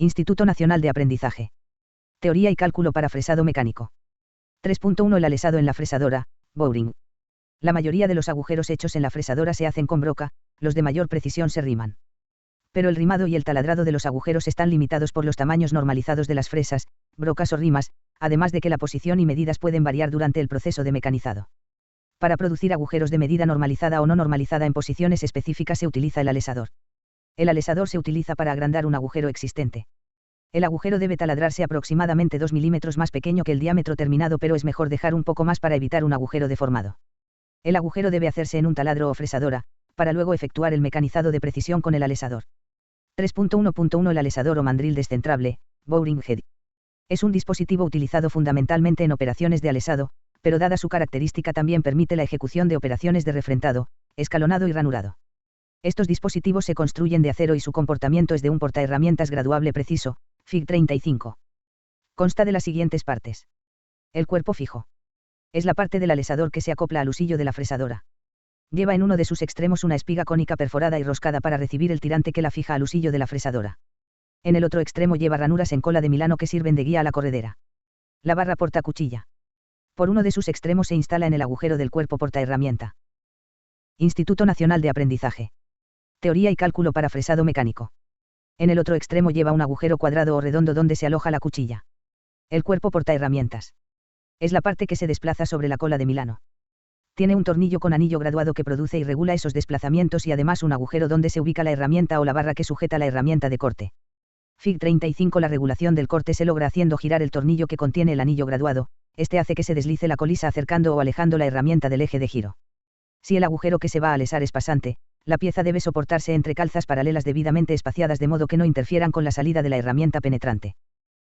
Instituto Nacional de Aprendizaje. Teoría y cálculo para fresado mecánico. 3.1 El alesado en la fresadora, boring. La mayoría de los agujeros hechos en la fresadora se hacen con broca, los de mayor precisión se riman. Pero el rimado y el taladrado de los agujeros están limitados por los tamaños normalizados de las fresas, brocas o rimas, además de que la posición y medidas pueden variar durante el proceso de mecanizado. Para producir agujeros de medida normalizada o no normalizada en posiciones específicas se utiliza el alesador. El alesador se utiliza para agrandar un agujero existente. El agujero debe taladrarse aproximadamente 2 milímetros más pequeño que el diámetro terminado, pero es mejor dejar un poco más para evitar un agujero deformado. El agujero debe hacerse en un taladro o fresadora, para luego efectuar el mecanizado de precisión con el alesador. 3.1.1 El alesador o mandril descentrable, boring head. Es un dispositivo utilizado fundamentalmente en operaciones de alesado, pero dada su característica también permite la ejecución de operaciones de refrentado, escalonado y ranurado. Estos dispositivos se construyen de acero y su comportamiento es de un portaherramientas graduable preciso, Fig 35. Consta de las siguientes partes. El cuerpo fijo. Es la parte del alesador que se acopla al husillo de la fresadora. Lleva en uno de sus extremos una espiga cónica perforada y roscada para recibir el tirante que la fija al husillo de la fresadora. En el otro extremo lleva ranuras en cola de Milano que sirven de guía a la corredera. La barra portacuchilla. Por uno de sus extremos se instala en el agujero del cuerpo portaherramienta. Instituto Nacional de Aprendizaje. Teoría y cálculo para fresado mecánico. En el otro extremo lleva un agujero cuadrado o redondo donde se aloja la cuchilla. El cuerpo portaherramientas. Es la parte que se desplaza sobre la cola de Milano. Tiene un tornillo con anillo graduado que produce y regula esos desplazamientos y además un agujero donde se ubica la herramienta o la barra que sujeta la herramienta de corte. Fig 35 La regulación del corte se logra haciendo girar el tornillo que contiene el anillo graduado, este hace que se deslice la colisa acercando o alejando la herramienta del eje de giro. Si el agujero que se va a alesar es pasante, la pieza debe soportarse entre calzas paralelas debidamente espaciadas de modo que no interfieran con la salida de la herramienta penetrante.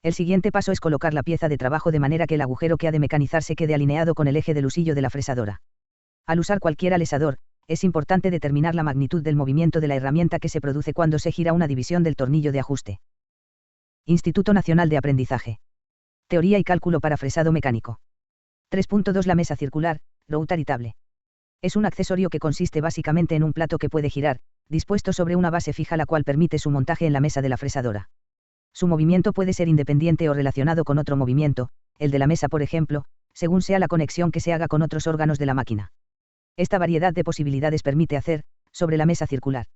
El siguiente paso es colocar la pieza de trabajo de manera que el agujero que ha de mecanizarse quede alineado con el eje del husillo de la fresadora. Al usar cualquier alesador, es importante determinar la magnitud del movimiento de la herramienta que se produce cuando se gira una división del tornillo de ajuste. Instituto Nacional de Aprendizaje. Teoría y cálculo para fresado mecánico. 3.2 La mesa circular, rotary table. Es un accesorio que consiste básicamente en un plato que puede girar, dispuesto sobre una base fija la cual permite su montaje en la mesa de la fresadora. Su movimiento puede ser independiente o relacionado con otro movimiento, el de la mesa por ejemplo, según sea la conexión que se haga con otros órganos de la máquina. Esta variedad de posibilidades permite hacer, sobre la mesa circular,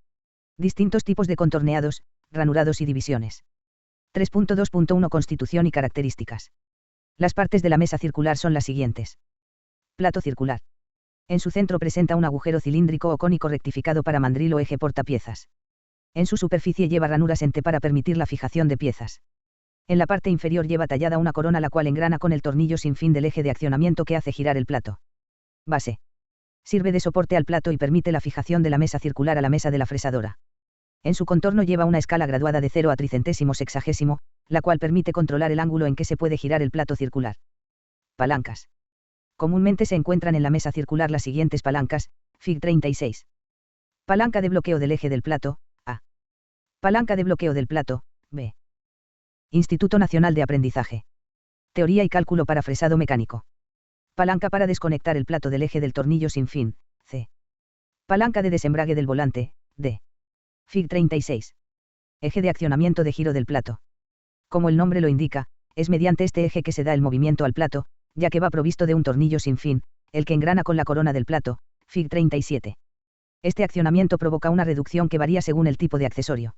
distintos tipos de contorneados, ranurados y divisiones. 3.2.1 Constitución y características. Las partes de la mesa circular son las siguientes. Plato circular. En su centro presenta un agujero cilíndrico o cónico rectificado para mandril o eje portapiezas. En su superficie lleva ranuras en T para permitir la fijación de piezas. En la parte inferior lleva tallada una corona la cual engrana con el tornillo sin fin del eje de accionamiento que hace girar el plato. Base. Sirve de soporte al plato y permite la fijación de la mesa circular a la mesa de la fresadora. En su contorno lleva una escala graduada de 0 a tricentésimo sexagésimo, la cual permite controlar el ángulo en que se puede girar el plato circular. Palancas. Comúnmente se encuentran en la mesa circular las siguientes palancas, Fig 36. Palanca de bloqueo del eje del plato, A. Palanca de bloqueo del plato, B. Instituto Nacional de Aprendizaje. Teoría y cálculo para fresado mecánico. Palanca para desconectar el plato del eje del tornillo sin fin, C. Palanca de desembrague del volante, D. Fig 36. Eje de accionamiento de giro del plato. Como el nombre lo indica, es mediante este eje que se da el movimiento al plato, ya que va provisto de un tornillo sin fin, el que engrana con la corona del plato, Fig 37. Este accionamiento provoca una reducción que varía según el tipo de accesorio.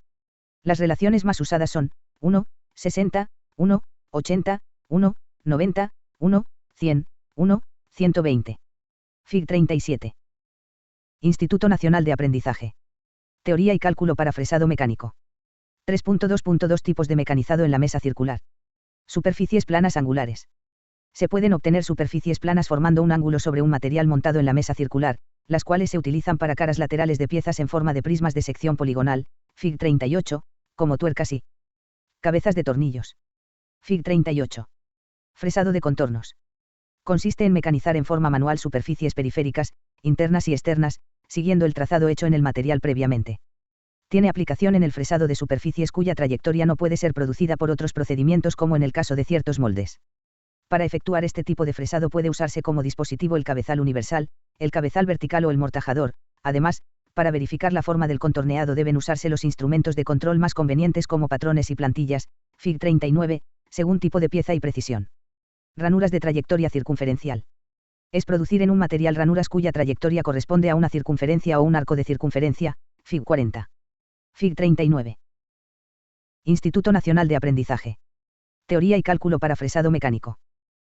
Las relaciones más usadas son 1, 60, 1, 80, 1, 90, 1, 100, 1, 120. Fig 37. Instituto Nacional de Aprendizaje. Teoría y cálculo para fresado mecánico. 3.2.2 Tipos de mecanizado en la mesa circular. Superficies planas angulares. Se pueden obtener superficies planas formando un ángulo sobre un material montado en la mesa circular, las cuales se utilizan para caras laterales de piezas en forma de prismas de sección poligonal, Fig 38, como tuercas y cabezas de tornillos. Fig 38. Fresado de contornos. Consiste en mecanizar en forma manual superficies periféricas, internas y externas, siguiendo el trazado hecho en el material previamente. Tiene aplicación en el fresado de superficies cuya trayectoria no puede ser producida por otros procedimientos como en el caso de ciertos moldes. Para efectuar este tipo de fresado puede usarse como dispositivo el cabezal universal, el cabezal vertical o el mortajador. Además, Para verificar la forma del contorneado deben usarse los instrumentos de control más convenientes como patrones y plantillas, Fig 39, según tipo de pieza y precisión. Ranuras de trayectoria circunferencial. Es producir en un material ranuras cuya trayectoria corresponde a una circunferencia o un arco de circunferencia, Fig 40. Fig 39. Instituto Nacional de Aprendizaje. Teoría y cálculo para fresado mecánico.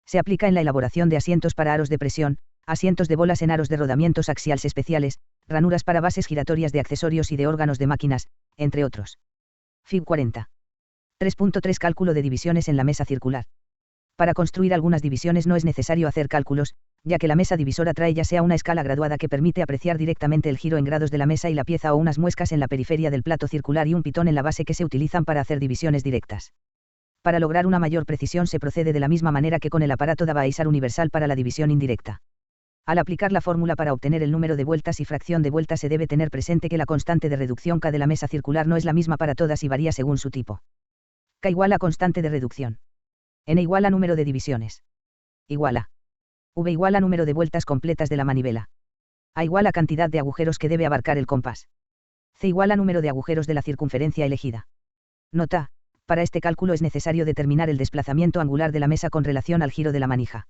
Se aplica en la elaboración de asientos para aros de presión, asientos de bolas en aros de rodamientos axiales especiales, ranuras para bases giratorias de accesorios y de órganos de máquinas, entre otros. Fig 40. 3.3 Cálculo de divisiones en la mesa circular. Para construir algunas divisiones no es necesario hacer cálculos, ya que la mesa divisora trae ya sea una escala graduada que permite apreciar directamente el giro en grados de la mesa y la pieza o unas muescas en la periferia del plato circular y un pitón en la base que se utilizan para hacer divisiones directas. Para lograr una mayor precisión se procede de la misma manera que con el aparato Davaiser universal para la división indirecta. Al aplicar la fórmula para obtener el número de vueltas y fracción de vueltas se debe tener presente que la constante de reducción K de la mesa circular no es la misma para todas y varía según su tipo. K igual a constante de reducción. N igual a número de divisiones. Igual a. V igual a número de vueltas completas de la manivela. A igual a cantidad de agujeros que debe abarcar el compás. C igual a número de agujeros de la circunferencia elegida. Nota: para este cálculo es necesario determinar el desplazamiento angular de la mesa con relación al giro de la manija.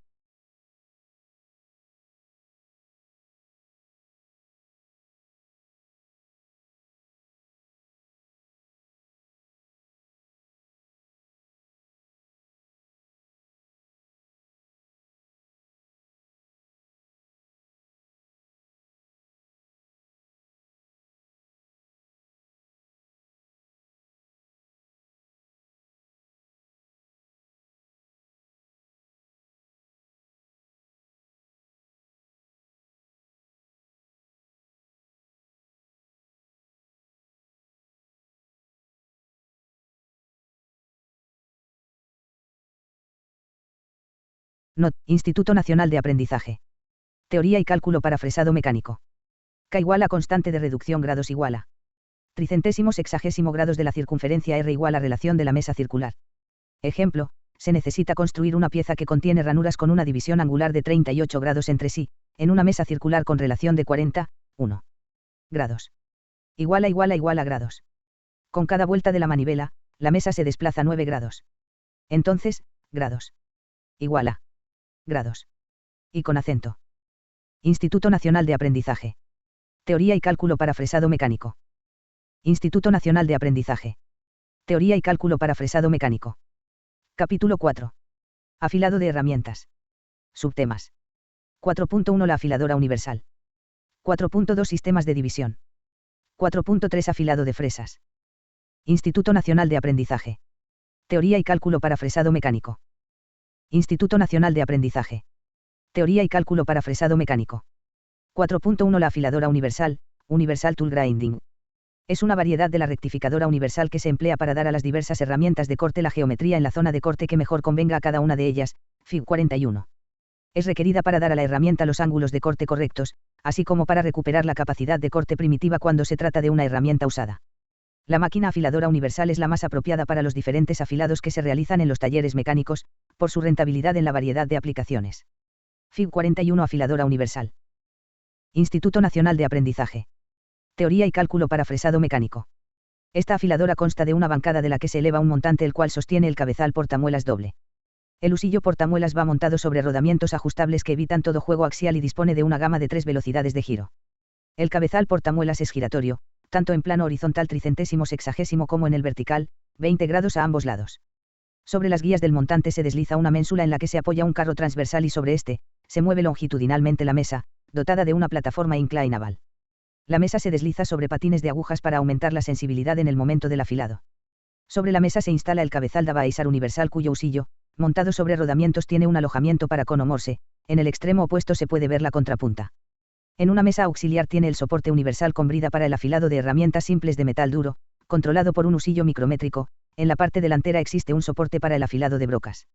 NOT, Instituto Nacional de Aprendizaje. Teoría y cálculo para fresado mecánico. K igual a constante de reducción grados igual a tricentésimo sexagésimo grados de la circunferencia R igual a relación de la mesa circular. Ejemplo: se necesita construir una pieza que contiene ranuras con una división angular de 38 grados entre sí, en una mesa circular con relación de 40,1 grados. Igual a grados. Con cada vuelta de la manivela, la mesa se desplaza 9 grados. Entonces, grados. Igual a grados. Y con acento. Instituto Nacional de Aprendizaje. Teoría y cálculo para fresado mecánico. Instituto Nacional de Aprendizaje. Teoría y cálculo para fresado mecánico. Capítulo 4. Afilado de herramientas. Subtemas. 4.1 La afiladora universal. 4.2 Sistemas de división. 4.3 Afilado de fresas. Instituto Nacional de Aprendizaje. Teoría y cálculo para fresado mecánico. Instituto Nacional de Aprendizaje. Teoría y cálculo para fresado mecánico. 4.1 La afiladora universal, Universal Tool Grinding. Es una variedad de la rectificadora universal que se emplea para dar a las diversas herramientas de corte la geometría en la zona de corte que mejor convenga a cada una de ellas, Fig 41. Es requerida para dar a la herramienta los ángulos de corte correctos, así como para recuperar la capacidad de corte primitiva cuando se trata de una herramienta usada. La máquina afiladora universal es la más apropiada para los diferentes afilados que se realizan en los talleres mecánicos, por su rentabilidad en la variedad de aplicaciones. Fig 41 Afiladora universal. Instituto Nacional de Aprendizaje. Teoría y cálculo para fresado mecánico. Esta afiladora consta de una bancada de la que se eleva un montante el cual sostiene el cabezal portamuelas doble. El husillo portamuelas va montado sobre rodamientos ajustables que evitan todo juego axial y dispone de una gama de 3 velocidades de giro. El cabezal portamuelas es giratorio, tanto en plano horizontal tricentésimo sexagésimo como en el vertical, 20 grados a ambos lados. Sobre las guías del montante se desliza una ménsula en la que se apoya un carro transversal y sobre este, se mueve longitudinalmente la mesa, dotada de una plataforma inclinable. La mesa se desliza sobre patines de agujas para aumentar la sensibilidad en el momento del afilado. Sobre la mesa se instala el cabezal Davaiser universal cuyo husillo, montado sobre rodamientos tiene un alojamiento para cono Morse, en el extremo opuesto se puede ver la contrapunta. En una mesa auxiliar tiene el soporte universal con brida para el afilado de herramientas simples de metal duro, controlado por un husillo micrométrico, en la parte delantera existe un soporte para el afilado de brocas.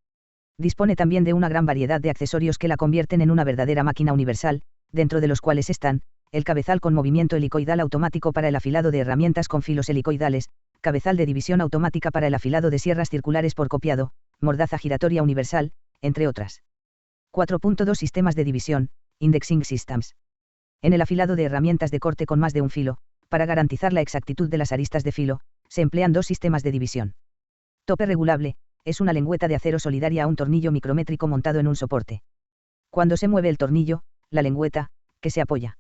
Dispone también de una gran variedad de accesorios que la convierten en una verdadera máquina universal, dentro de los cuales están, el cabezal con movimiento helicoidal automático para el afilado de herramientas con filos helicoidales, cabezal de división automática para el afilado de sierras circulares por copiado, mordaza giratoria universal, entre otras. 4.2 Sistemas de división, Indexing Systems. En el afilado de herramientas de corte con más de un filo, para garantizar la exactitud de las aristas de filo, se emplean dos sistemas de división. Tope regulable, es una lengüeta de acero solidaria a un tornillo micrométrico montado en un soporte. Cuando se mueve el tornillo, la lengüeta, que se apoya.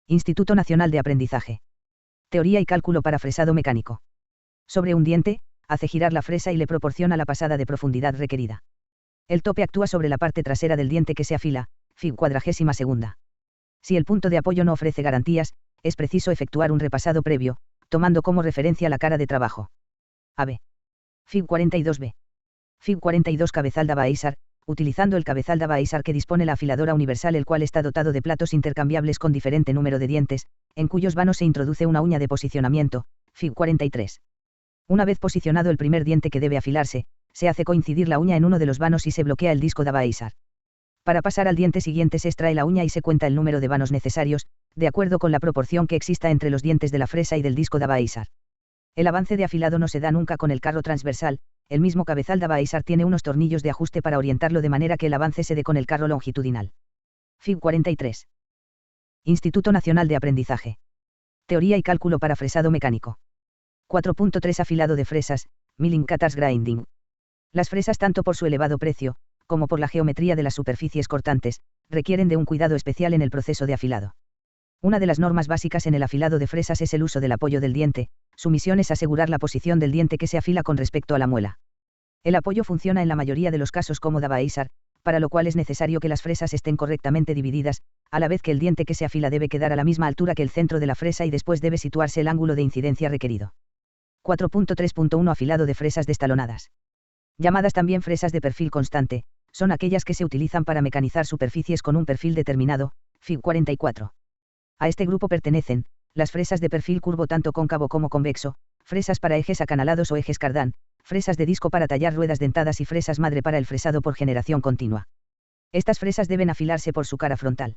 Instituto Nacional de Aprendizaje. Teoría y cálculo para fresado mecánico. Sobre un diente, hace girar la fresa y le proporciona la pasada de profundidad requerida. El tope actúa sobre la parte trasera del diente que se afila, Fig 42. Si el punto de apoyo no ofrece garantías, es preciso efectuar un repasado previo, tomando como referencia la cara de trabajo. AB. Fig 42B. Fig 42 cabezal Davaisar, utilizando el cabezal Davaisar que dispone la afiladora universal, el cual está dotado de platos intercambiables con diferente número de dientes, en cuyos vanos se introduce una uña de posicionamiento, Fig 43. Una vez posicionado el primer diente que debe afilarse, se hace coincidir la uña en uno de los vanos y se bloquea el disco Davaisar. Para pasar al diente siguiente se extrae la uña y se cuenta el número de vanos necesarios, de acuerdo con la proporción que exista entre los dientes de la fresa y del disco Davaisar. El avance de afilado no se da nunca con el carro transversal, el mismo cabezal Davaisar tiene unos tornillos de ajuste para orientarlo de manera que el avance se dé con el carro longitudinal. Fig 43. Instituto Nacional de Aprendizaje. Teoría y cálculo para fresado mecánico. 4.3 Afilado de fresas, Milling Cutters Grinding. Las fresas, tanto por su elevado precio, como por la geometría de las superficies cortantes, requieren de un cuidado especial en el proceso de afilado. Una de las normas básicas en el afilado de fresas es el uso del apoyo del diente. Su misión es asegurar la posición del diente que se afila con respecto a la muela. El apoyo funciona en la mayoría de los casos como Davaisar, para lo cual es necesario que las fresas estén correctamente divididas, a la vez que el diente que se afila debe quedar a la misma altura que el centro de la fresa y después debe situarse el ángulo de incidencia requerido. 4.3.1 Afilado de fresas destalonadas. Llamadas también fresas de perfil constante, son aquellas que se utilizan para mecanizar superficies con un perfil determinado, Fig 44. A este grupo pertenecen las fresas de perfil curvo tanto cóncavo como convexo, fresas para ejes acanalados o ejes cardán, fresas de disco para tallar ruedas dentadas y fresas madre para el fresado por generación continua. Estas fresas deben afilarse por su cara frontal.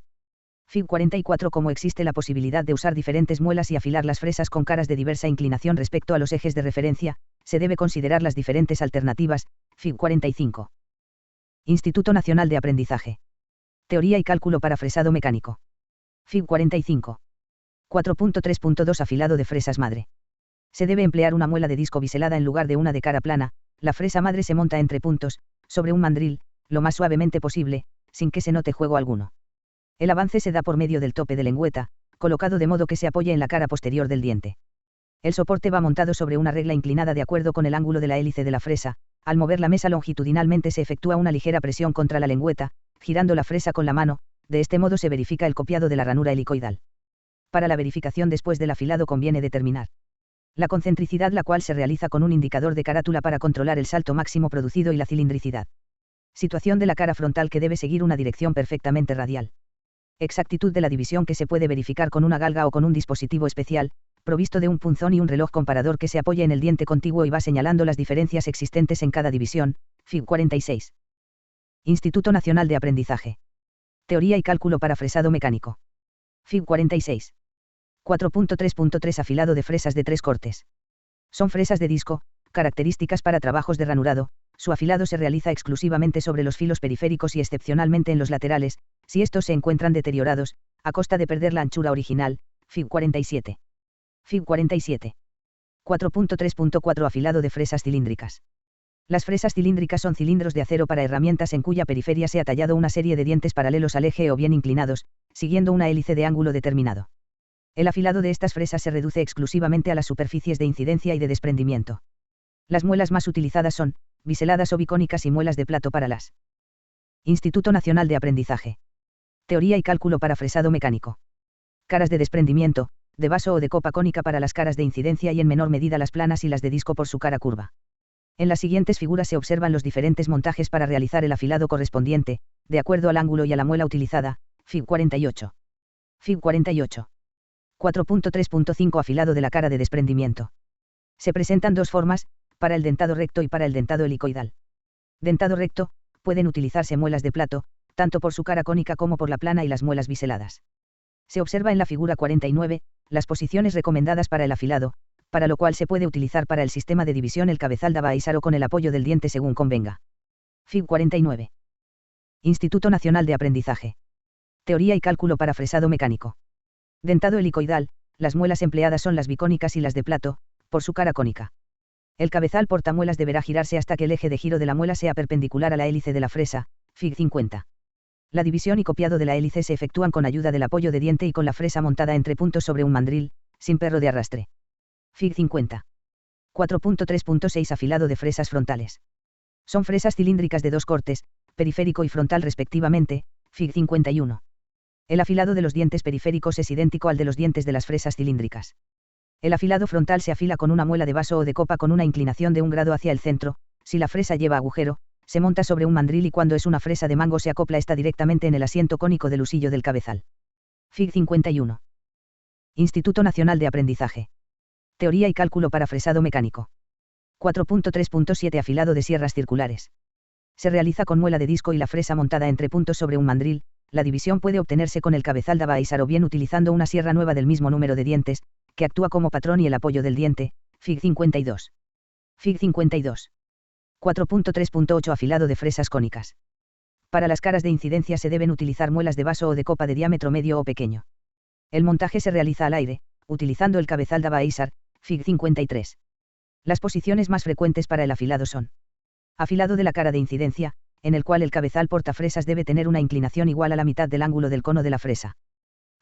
Fig 44. Como existe la posibilidad de usar diferentes muelas y afilar las fresas con caras de diversa inclinación respecto a los ejes de referencia, se debe considerar las diferentes alternativas. Fig 45. Instituto Nacional de Aprendizaje. Teoría y cálculo para fresado mecánico. Fig 45. 4.3.2 Afilado de fresas madre. Se debe emplear una muela de disco biselada en lugar de una de cara plana. La fresa madre se monta entre puntos, sobre un mandril, lo más suavemente posible, sin que se note juego alguno. El avance se da por medio del tope de lengüeta, colocado de modo que se apoye en la cara posterior del diente. El soporte va montado sobre una regla inclinada de acuerdo con el ángulo de la hélice de la fresa. Al mover la mesa longitudinalmente se efectúa una ligera presión contra la lengüeta, girando la fresa con la mano. De este modo se verifica el copiado de la ranura helicoidal. Para la verificación después del afilado conviene determinar la concentricidad, la cual se realiza con un indicador de carátula para controlar el salto máximo producido, y la cilindricidad. Situación de la cara frontal, que debe seguir una dirección perfectamente radial. Exactitud de la división, que se puede verificar con una galga o con un dispositivo especial, provisto de un punzón y un reloj comparador que se apoya en el diente contiguo y va señalando las diferencias existentes en cada división. Fig 46. Instituto Nacional de Aprendizaje. Teoría y cálculo para fresado mecánico. Fig 46. 4.3.3 Afilado de fresas de tres cortes. Son fresas de disco, características para trabajos de ranurado. Su afilado se realiza exclusivamente sobre los filos periféricos y excepcionalmente en los laterales, si estos se encuentran deteriorados, a costa de perder la anchura original. Fig 47. Fig 47. 4.3.4 Afilado de fresas cilíndricas. Las fresas cilíndricas son cilindros de acero para herramientas en cuya periferia se ha tallado una serie de dientes paralelos al eje o bien inclinados, siguiendo una hélice de ángulo determinado. El afilado de estas fresas se reduce exclusivamente a las superficies de incidencia y de desprendimiento. Las muelas más utilizadas son biseladas o bicónicas y muelas de plato para las. Instituto Nacional de Aprendizaje. Teoría y cálculo para fresado mecánico. Caras de desprendimiento, de vaso o de copa cónica para las caras de incidencia y en menor medida las planas y las de disco por su cara curva. En las siguientes figuras se observan los diferentes montajes para realizar el afilado correspondiente, de acuerdo al ángulo y a la muela utilizada. Fig 48. Fig 48. 4.3.5 Afilado de la cara de desprendimiento. Se presentan dos formas, para el dentado recto y para el dentado helicoidal. Dentado recto, pueden utilizarse muelas de plato, tanto por su cara cónica como por la plana y las muelas biseladas. Se observa en la figura 49, las posiciones recomendadas para el afilado, para lo cual se puede utilizar para el sistema de división el cabezal Davaisar o con el apoyo del diente según convenga. Fig 49. Instituto Nacional de Aprendizaje. Teoría y cálculo para fresado mecánico. Dentado helicoidal, las muelas empleadas son las bicónicas y las de plato, por su cara cónica. El cabezal portamuelas deberá girarse hasta que el eje de giro de la muela sea perpendicular a la hélice de la fresa, Fig 50. La división y copiado de la hélice se efectúan con ayuda del apoyo de diente y con la fresa montada entre puntos sobre un mandril, sin perro de arrastre. Fig 50. 4.3.6 Afilado de fresas frontales. Son fresas cilíndricas de dos cortes, periférico y frontal respectivamente, Fig 51. El afilado de los dientes periféricos es idéntico al de los dientes de las fresas cilíndricas. El afilado frontal se afila con una muela de vaso o de copa con una inclinación de 1 grado hacia el centro. Si la fresa lleva agujero, se monta sobre un mandril y cuando es una fresa de mango se acopla esta directamente en el asiento cónico del husillo del cabezal. Fig 51. Instituto Nacional de Aprendizaje. Teoría y cálculo para fresado mecánico. 4.3.7 Afilado de sierras circulares. Se realiza con muela de disco y la fresa montada entre puntos sobre un mandril. La división puede obtenerse con el cabezal de Baisar o bien utilizando una sierra nueva del mismo número de dientes, que actúa como patrón y el apoyo del diente. Fig 52. Fig 52. 4.3.8 Afilado de fresas cónicas. Para las caras de incidencia se deben utilizar muelas de vaso o de copa de diámetro medio o pequeño. El montaje se realiza al aire, utilizando el cabezal de Baisar, Fig 53. Las posiciones más frecuentes para el afilado son: afilado de la cara de incidencia, en el cual el cabezal portafresas debe tener una inclinación igual a la mitad del ángulo del cono de la fresa.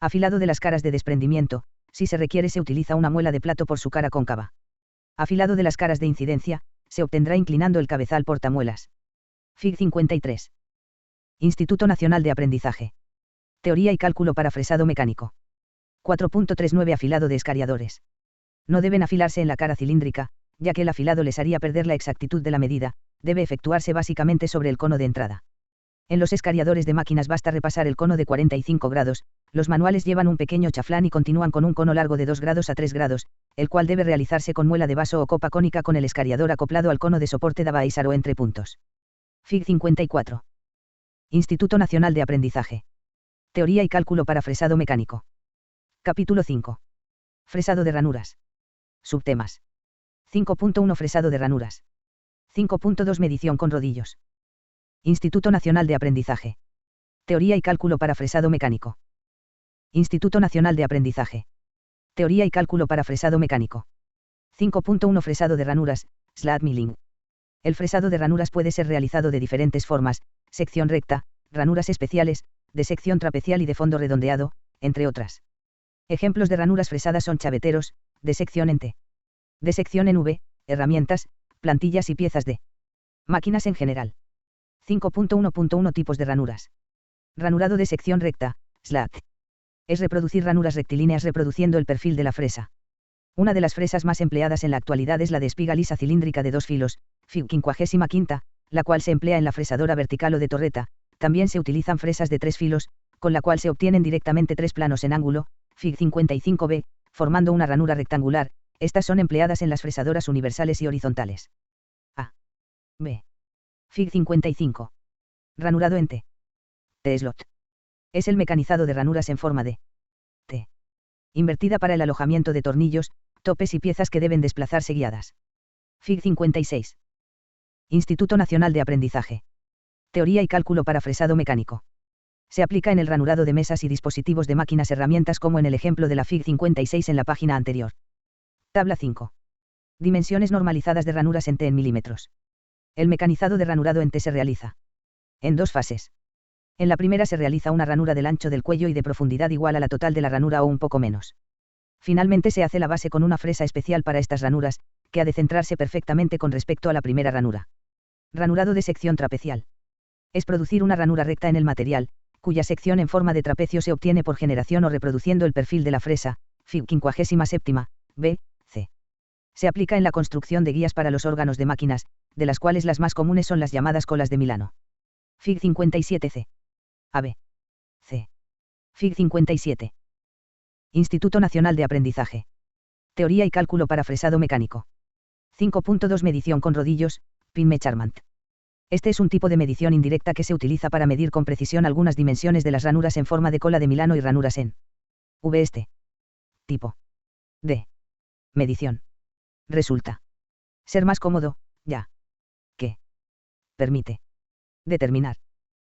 Afilado de las caras de desprendimiento, si se requiere se utiliza una muela de plato por su cara cóncava. Afilado de las caras de incidencia, se obtendrá inclinando el cabezal portamuelas. Fig 53. Instituto Nacional de Aprendizaje. Teoría y cálculo para fresado mecánico. 4.39 Afilado de escariadores. No deben afilarse en la cara cilíndrica, ya que el afilado les haría perder la exactitud de la medida, debe efectuarse básicamente sobre el cono de entrada. En los escariadores de máquinas basta repasar el cono de 45 grados, los manuales llevan un pequeño chaflán y continúan con un cono largo de 2 grados a 3 grados, el cual debe realizarse con muela de vaso o copa cónica con el escariador acoplado al cono de soporte de Baisar o entre puntos. Fig 54. Instituto Nacional de Aprendizaje. Teoría y cálculo para fresado mecánico. Capítulo 5. Fresado de ranuras. Subtemas. 5.1 Fresado de ranuras. 5.2 Medición con rodillos. Instituto Nacional de Aprendizaje. Teoría y cálculo para fresado mecánico. Instituto Nacional de Aprendizaje. Teoría y cálculo para fresado mecánico. 5.1 Fresado de ranuras, slat milling. El fresado de ranuras puede ser realizado de diferentes formas: sección recta, ranuras especiales, de sección trapecial y de fondo redondeado, entre otras. Ejemplos de ranuras fresadas son chaveteros, de sección en T. De sección en V, herramientas, plantillas y piezas de máquinas en general. 5.1.1 Tipos de ranuras. Ranurado de sección recta, slat. Es reproducir ranuras rectilíneas reproduciendo el perfil de la fresa. Una de las fresas más empleadas en la actualidad es la de espiga lisa cilíndrica de 2 filos, Fig 55, la cual se emplea en la fresadora vertical o de torreta. También se utilizan fresas de 3 filos, con la cual se obtienen directamente 3 planos en ángulo, Fig 55b, formando una ranura rectangular. Estas son empleadas en las fresadoras universales y horizontales. A. B. Fig 55. Ranurado en T. T-slot. Es el mecanizado de ranuras en forma de T. Invertida para el alojamiento de tornillos, topes y piezas que deben desplazarse guiadas. Fig 56. Instituto Nacional de Aprendizaje. Teoría y cálculo para fresado mecánico. Se aplica en el ranurado de mesas y dispositivos de máquinas herramientas como en el ejemplo de la Fig 56 en la página anterior. Tabla 5. Dimensiones normalizadas de ranuras en T en milímetros. El mecanizado de ranurado en T se realiza en 2 fases. En la primera se realiza una ranura del ancho del cuello y de profundidad igual a la total de la ranura o un poco menos. Finalmente se hace la base con una fresa especial para estas ranuras, que ha de centrarse perfectamente con respecto a la primera ranura. Ranurado de sección trapecial. Es producir una ranura recta en el material, cuya sección en forma de trapecio se obtiene por generación o reproduciendo el perfil de la fresa, Fig 57, B, C. Se aplica en la construcción de guías para los órganos de máquinas, de las cuales las más comunes son las llamadas colas de Milano. Fig 57C. AB. C. Fig 57. Instituto Nacional de Aprendizaje. Teoría y cálculo para fresado mecánico. 5.2 Medición con rodillos, pin measurement. Este es un tipo de medición indirecta que se utiliza para medir con precisión algunas dimensiones de las ranuras en forma de cola de Milano y ranuras en V. Este tipo de medición resulta ser más cómodo, ya que permite determinar,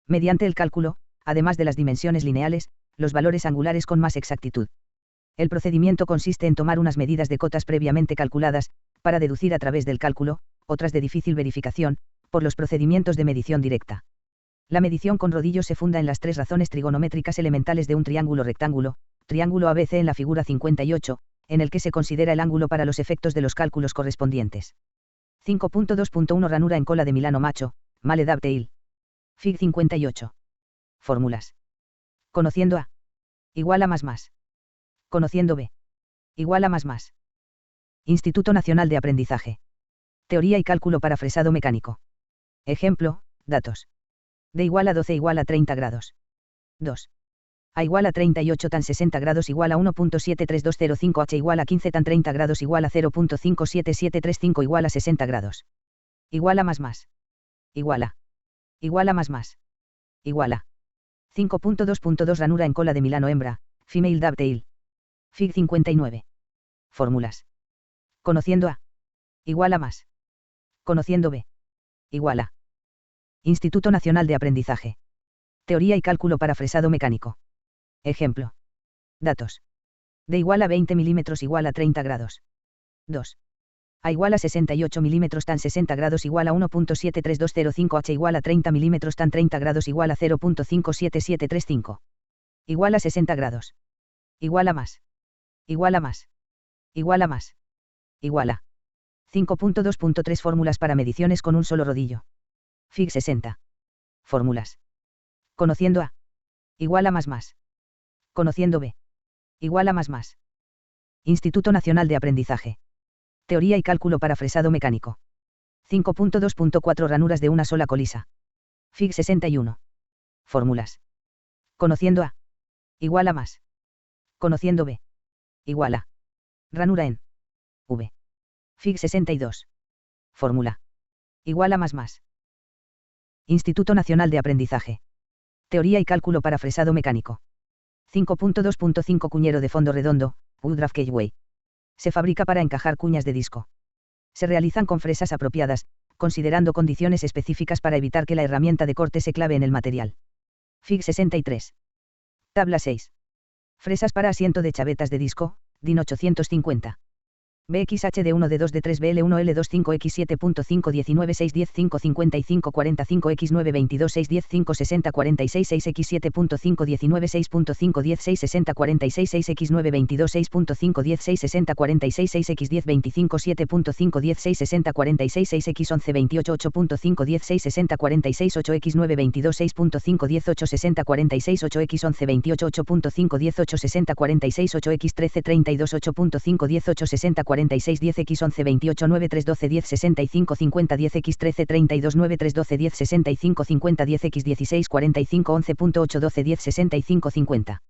mediante el cálculo, además de las dimensiones lineales, los valores angulares con más exactitud. El procedimiento consiste en tomar unas medidas de cotas previamente calculadas, para deducir a través del cálculo, otras de difícil verificación, por los procedimientos de medición directa. La medición con rodillos se funda en las tres razones trigonométricas elementales de un triángulo rectángulo, triángulo ABC en la figura 58, en el que se considera el ángulo para los efectos de los cálculos correspondientes. 5.2.1 Ranura en cola de Milano macho, male dovetail. Fig 58. Fórmulas. Conociendo A. Igual a más. Conociendo B. Igual a más. Instituto Nacional de Aprendizaje. Teoría y cálculo para fresado mecánico. Ejemplo, datos. D igual a 12 igual a 30 grados. 2. A igual a 38 tan 60 grados igual a 1.73205 H igual a 15 tan 30 grados igual a 0.57735 igual a 60 grados. Igual a más. Igual a. Igual a más. Igual a. 5.2.2 Ranura en cola de Milano hembra, female dovetail. Fig 59. Fórmulas. Conociendo A. Igual a más. Conociendo B. Igual a. Instituto Nacional de Aprendizaje. Teoría y cálculo para fresado mecánico. Ejemplo. Datos. D igual a 20 milímetros igual a 30 grados. 2. A igual a 68 milímetros tan 60 grados igual a 1.73205 H igual a 30 milímetros tan 30 grados igual a 0.57735. Igual a 60 grados. Igual a más. Igual a más. Igual a más. Igual a. 5.2.3 Fórmulas para mediciones con un solo rodillo. Fig 60. Fórmulas. Conociendo A. Igual a más. Conociendo B. Igual a más. Instituto Nacional de Aprendizaje. Teoría y cálculo para fresado mecánico. 5.2.4 Ranuras de una sola colisa. Fig 61. Fórmulas. Conociendo A. Igual a más. Conociendo B. Igual a. Ranura en V. Fig 62. Fórmula. Igual a más. Instituto Nacional de Aprendizaje. Teoría y cálculo para fresado mecánico. 5.2.5 Cuñero de fondo redondo, Woodruff Cageway. Se fabrica para encajar cuñas de disco. Se realizan con fresas apropiadas, considerando condiciones específicas para evitar que la herramienta de corte se clave en el material. Fig 63. Tabla 6. Fresas para asiento de chavetas de disco, DIN 850. BXH de 1 de 2 de 3 BL1 L25 X7.5 19 6 10 5 55 45 X9 22 6 10 5 60 46 6 X7.5 19 6.5 10 6 60 46 6 X9 22 6.5 10 6 60 46 6 X10 25 7.5 10 6 60 46 6 X11 28 8.5 10 6 60 46 8 X9 22 6.5 10 8 60 46 8 X11 28 8.5 10 8 60 46 8 X13 32 8.5 10 8 60 46 10 X11 28 9 3 12 10 65 50 10 X13 32 9 3 12 10 65 50 10 X16 45 11.8 12 10 65 50.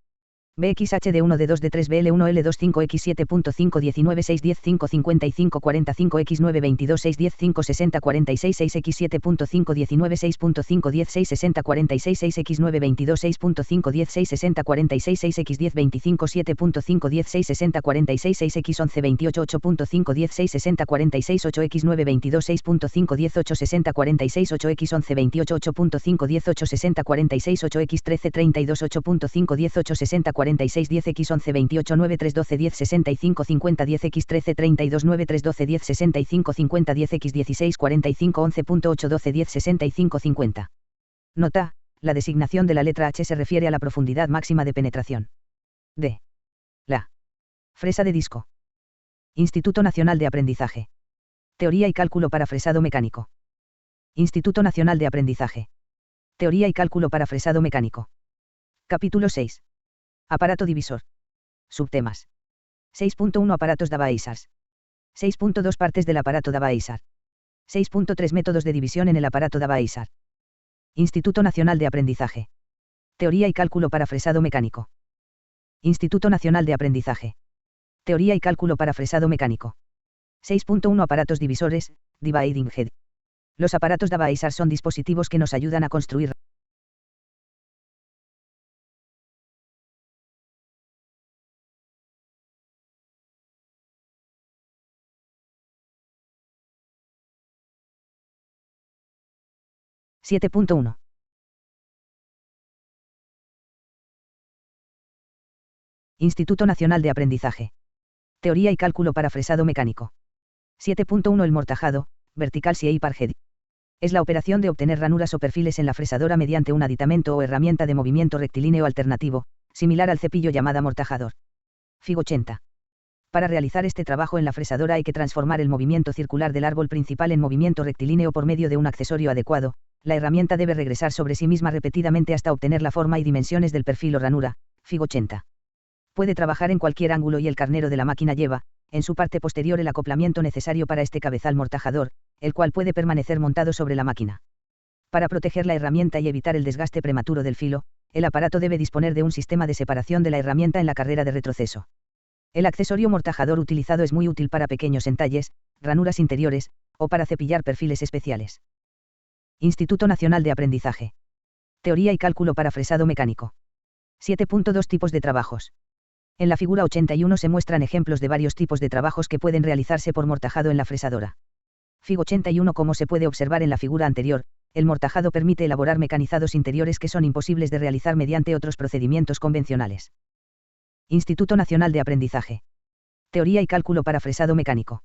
BXH de 1 de 2 de 3 BL1 L25 X7.5 19 6 10 5 55 45 X9 22 6 10 5 60 46 6 X7.5 19 6.5 10 6 60 46 6 X9 22 6.5 10 6 60 46 6 X10 25 7.5 10 6 60 46 6 X11 28 8.5 10 6 60 46 8 X9 22 6.5 10 8 60 46 8 X11 28 8.5 10 8 60 46 8 X13 32 8.5 10 8 60 46 10 X11 28 9 3 12 10 65 50 10 X13 32 9 3 12 10 65 50 10 X16 45 11.8 12 10 65 50. Nota, la designación de la letra H se refiere a la profundidad máxima de penetración. D. La. Fresa de disco. Instituto Nacional de Aprendizaje. Teoría y cálculo para fresado mecánico. Instituto Nacional de Aprendizaje. Teoría y cálculo para fresado mecánico. Capítulo 6. Aparato divisor. Subtemas. 6.1 Aparatos Davaisars. 6.2 Partes del aparato Davaisar. 6.3 Métodos de división en el aparato Davaisar. Instituto Nacional de Aprendizaje. Teoría y cálculo para fresado mecánico. Instituto Nacional de Aprendizaje. Teoría y cálculo para fresado mecánico. 6.1 Aparatos divisores, Dividing Head. Los aparatos Davaisar son dispositivos que nos ayudan a construir (7.1) Instituto Nacional de Aprendizaje. Teoría y cálculo para fresado mecánico. 7.1 El mortajado, vertical CIE Parhead. Es la operación de obtener ranuras o perfiles en la fresadora mediante un aditamento o herramienta de movimiento rectilíneo alternativo, similar al cepillo llamada mortajador. Fig 80. Para realizar este trabajo en la fresadora hay que transformar el movimiento circular del árbol principal en movimiento rectilíneo por medio de un accesorio adecuado. La herramienta debe regresar sobre sí misma repetidamente hasta obtener la forma y dimensiones del perfil o ranura. Fig 80. Puede trabajar en cualquier ángulo y el carnero de la máquina lleva, en su parte posterior, el acoplamiento necesario para este cabezal mortajador, el cual puede permanecer montado sobre la máquina. Para proteger la herramienta y evitar el desgaste prematuro del filo, el aparato debe disponer de un sistema de separación de la herramienta en la carrera de retroceso. El accesorio mortajador utilizado es muy útil para pequeños entalles, ranuras interiores, o para cepillar perfiles especiales. Instituto Nacional de Aprendizaje. Teoría y cálculo para fresado mecánico. 7.2 Tipos de trabajos. En la figura 81 se muestran ejemplos de varios tipos de trabajos que pueden realizarse por mortajado en la fresadora. Fig 81. Como se puede observar en la figura anterior, el mortajado permite elaborar mecanizados interiores que son imposibles de realizar mediante otros procedimientos convencionales. Instituto Nacional de Aprendizaje. Teoría y cálculo para fresado mecánico.